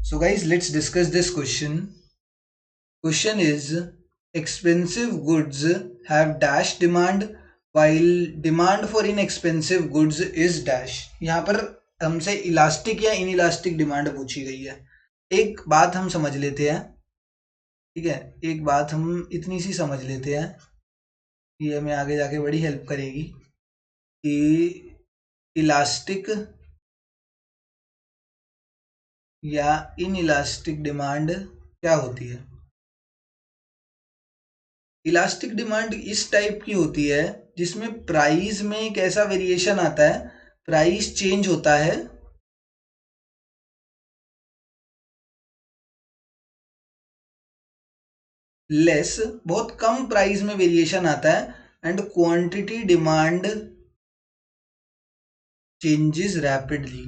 So guys, let's discuss this question. Question is, expensive goods have dash demand while demand for inexpensive goods is dash. यहाँ पर हमसे elastic या inelastic demand पूछी गई है। एक बात हम समझ लेते हैं, ठीक है, एक बात हम इतनी सी समझ लेते हैं, ये हमें आगे जाके बड़ी हेल्प करेगी कि इलास्टिक या इनइलास्टिक डिमांड क्या होती है। इलास्टिक डिमांड इस टाइप की होती है जिसमें प्राइस में एक ऐसा वेरिएशन आता है, प्राइस चेंज होता है लेस, बहुत कम प्राइस में वेरिएशन आता है and quantity demand changes rapidly.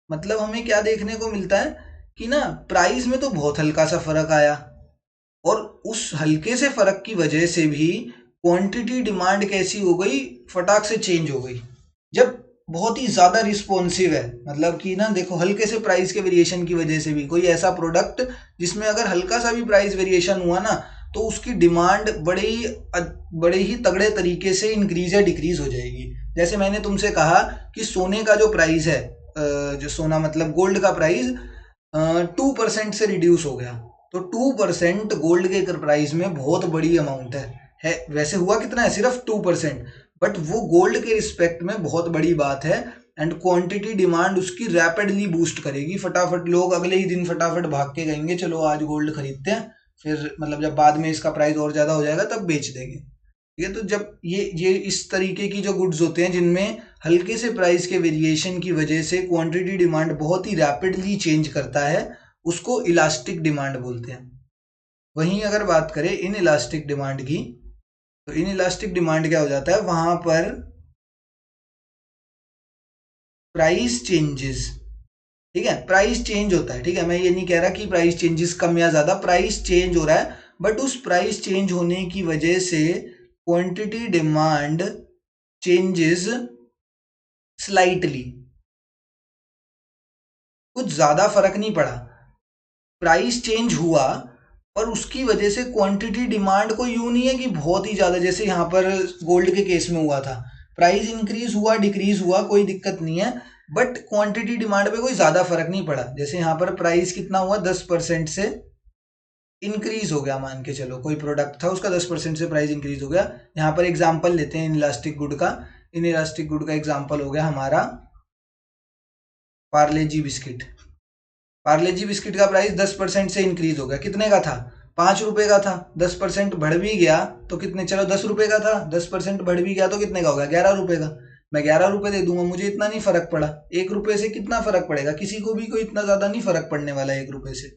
मतलब हमें क्या देखने को मिलता है कि ना प्राइस में तो बहुत हल्का सा फर्क आया और उस हल्के से फर्क की वजह से भी क्वांटिटी डिमांड कैसी हो गई, फटाक से चेंज हो गई। जब बहुत ही ज्यादा रिस्पॉन्सिव है, मतलब कि ना देखो हल्के से प्राइस के वेरिएशन की वजह से भी कोई ऐसा प्रोडक्ट जिसमें अगर हल्का सा भी प्राइस वेरिएशन हुआ ना तो उसकी डिमांड बड़े ही तगड़े तरीके से इंक्रीज या डिक्रीज हो जाएगी। जैसे मैंने तुमसे कहा कि सोने का जो प्राइस है, जो सोना मतलब गोल्ड का प्राइस 2% से रिड्यूस हो गया, तो 2% गोल्ड के प्राइस में बहुत बड़ी अमाउंट है। वैसे हुआ कितना है, सिर्फ 2%, बट वो गोल्ड के रिस्पेक्ट में बहुत बड़ी बात है एंड क्वांटिटी डिमांड उसकी रैपिडली बूस्ट करेगी। फटाफट लोग अगले ही दिन फटाफट भाग के कहेंगे चलो आज गोल्ड खरीदते हैं, फिर मतलब जब बाद में इसका प्राइस और ज्यादा हो जाएगा तब बेच देंगे। ठीक है, तो जब ये इस तरीके की जो गुड्स होते हैं जिनमें हल्के से प्राइस के वेरिएशन की वजह से क्वांटिटी डिमांड बहुत ही रैपिडली चेंज करता है, उसको इलास्टिक डिमांड बोलते हैं। वहीं अगर बात करें इन इलास्टिक डिमांड की, तो इन इलास्टिक डिमांड क्या हो जाता है, वहां पर प्राइस चेंजेस, ठीक है, प्राइस चेंज होता है। ठीक है, मैं ये नहीं कह रहा कि प्राइस चेंजेस कम या ज्यादा, प्राइस चेंज हो रहा है, बट उस प्राइस चेंज होने की वजह से क्वांटिटी डिमांड चेंजेस स्लाइटली, कुछ ज्यादा फर्क नहीं पड़ा, प्राइस चेंज हुआ पर उसकी वजह से क्वांटिटी डिमांड को यूं नहीं है कि बहुत ही ज्यादा, जैसे यहाँ पर गोल्ड के केस में हुआ था, प्राइस इंक्रीज हुआ डिक्रीज हुआ कोई दिक्कत नहीं है, बट क्वांटिटी डिमांड पे कोई ज्यादा फर्क नहीं पड़ा। जैसे यहाँ पर प्राइस कितना हुआ, 10% से इंक्रीज हो गया, मान के चलो कोई प्रोडक्ट था उसका 10% से प्राइस इंक्रीज हो गया। यहाँ पर एग्जाम्पल लेते हैं इन इलास्टिक गुड का। इन इलास्टिक गुड का एग्जाम्पल हो गया हमारा पार्ले जी बिस्किट। पार्ले जी बिस्किट का प्राइस 10% से इंक्रीज हो गया, कितने का था, 5 रुपए का था, 10% बढ़ भी गया तो कितने, चलो 10 रुपए का था, 10% बढ़ भी गया तो कितने का होगा, 11 रुपए का। मैं 11 रुपए दे दूंगा, मुझे इतना नहीं फर्क पड़ा, 1 रुपए से कितना फर्क पड़ेगा, किसी को भी कोई इतना ज्यादा नहीं फर्क पड़ने वाला 1 रुपए से।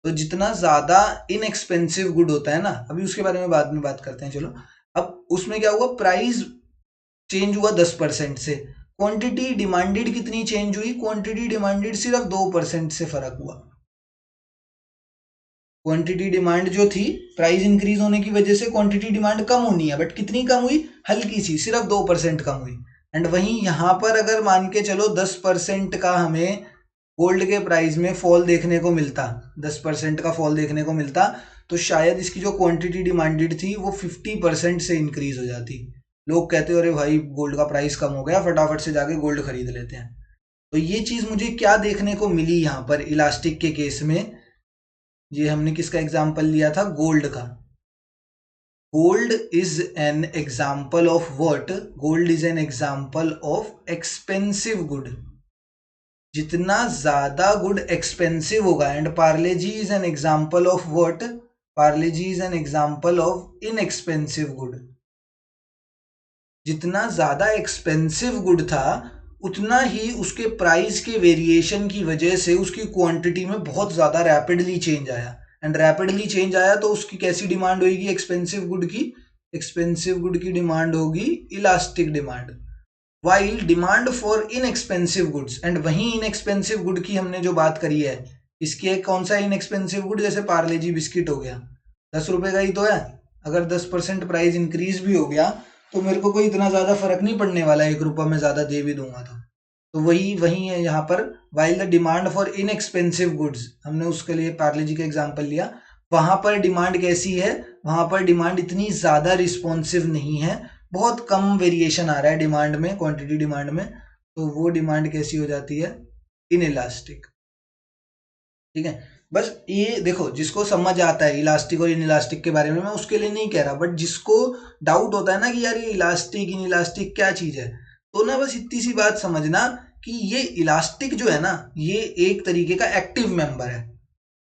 तो जितना ज्यादा इनएक्सपेंसिव गुड होता है ना, अभी उसके बारे में बाद में बात करते हैं, चलो। अब उसमें क्या हुआ, प्राइस चेंज हुआ 10% से, क्वांटिटी डिमांडेड कितनी चेंज हुई, क्वांटिटी डिमांडेड सिर्फ 2% से फर्क हुआ। क्वांटिटी डिमांड जो थी, प्राइस इंक्रीज होने की वजह से क्वांटिटी डिमांड कम होनी है, बट कितनी कम हुई, हल्की सी, सिर्फ 2% कम हुई। एंड वहीं यहां पर अगर मान के चलो 10% का हमें गोल्ड के प्राइस में फॉल देखने को मिलता, 10% का फॉल देखने को मिलता, तो शायद इसकी जो क्वांटिटी डिमांडेड थी वो 50% से इंक्रीज हो जाती। लोग कहते अरे भाई गोल्ड का प्राइस कम हो गया, फटाफट से जाके गोल्ड खरीद लेते हैं। तो ये चीज मुझे क्या देखने को मिली यहाँ पर इलास्टिक के केस में, ये हमने किसका एग्जाम्पल लिया था, गोल्ड का। Gold is an example of what, gold is an example of expensive good. जितना ज्यादा गुड एक्सपेंसिव होगा, and Parle G is an example of what, Parle G is an example of inexpensive good. जितना ज्यादा expensive good था उतना ही उसके price के variation की वजह से उसकी क्वांटिटी में बहुत ज्यादा रैपिडली चेंज आया, एंड रैपिडली चेंज आया तो उसकी कैसी डिमांड होगी, एक्सपेंसिव गुड की, एक्सपेंसिव गुड की डिमांड होगी elastic demand, while demand for inexpensive goods, and वही इनएक्सपेंसिव गुड की हमने जो बात करी है, इसकी एक कौन सा इनएक्सपेंसिव गुड, जैसे पार्ले जी बिस्किट हो गया, 10 रुपए का ही तो है, अगर 10% प्राइस इंक्रीज भी हो गया तो मेरे को कोई इतना ज्यादा फर्क नहीं पड़ने वाला, 1 रुपया में ज्यादा दे भी दूंगा तो वही वही है यहाँ पर, while the demand for inexpensive goods, हमने उसके लिए पार्ले जी का एग्जांपल लिया, वहां पर डिमांड कैसी है, वहां पर डिमांड इतनी ज्यादा रिस्पॉन्सिव नहीं है, बहुत कम वेरिएशन आ रहा है डिमांड में, क्वांटिटी डिमांड में, तो वो डिमांड कैसी हो जाती है, इनइलास्टिक। ठीक है, बस ये देखो, जिसको समझ आता है इलास्टिक और इनइलास्टिक के बारे में, मैं उसके लिए नहीं कह रहा, बट जिसको डाउट होता है ना कि यार ये इलास्टिक इनइलास्टिक क्या चीज है, तो ना बस इतनी सी बात समझना कि ये इलास्टिक जो है ना, ये एक तरीके का एक्टिव मेंबर है।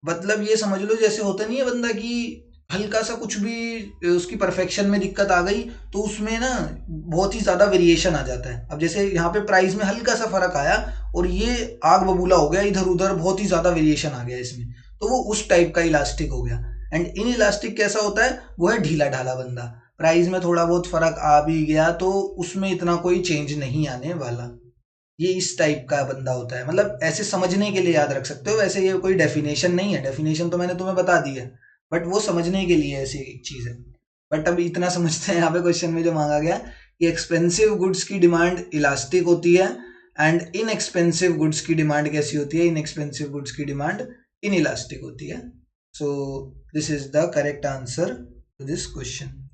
मतलब ये समझ लो जैसे होता नहीं है बंदा की हल्का सा कुछ भी उसकी परफेक्शन में दिक्कत आ गई, तो उसमें ना बहुत ही ज्यादा वेरिएशन आ जाता है। अब जैसे यहाँ पे प्राइस में हल्का सा फर्क आया और ये आग बबूला हो गया, इधर उधर बहुत ही ज्यादा वेरिएशन आ गया इसमें, तो वो उस टाइप का इलास्टिक हो गया। एंड इन इलास्टिक कैसा होता है, वो है ढीला ढाला बंदा, प्राइस में थोड़ा बहुत फर्क आ भी गया तो उसमें इतना कोई चेंज नहीं आने वाला, ये इस टाइप का बंदा होता है। मतलब ऐसे समझने के लिए याद रख सकते हो, वैसे ये कोई डेफिनेशन नहीं है, डेफिनेशन तो मैंने तुम्हें बता दी है, बट वो समझने के लिए ऐसी चीज है। बट अब इतना समझते हैं यहाँ पे क्वेश्चन में जो मांगा गया कि एक्सपेंसिव गुड्स की डिमांड इलास्टिक होती है एंड इनएक्सपेंसिव गुड्स की डिमांड कैसी होती है, इनएक्सपेंसिव गुड्स की डिमांड इन इलास्टिक होती है। So this is the correct answer to this question.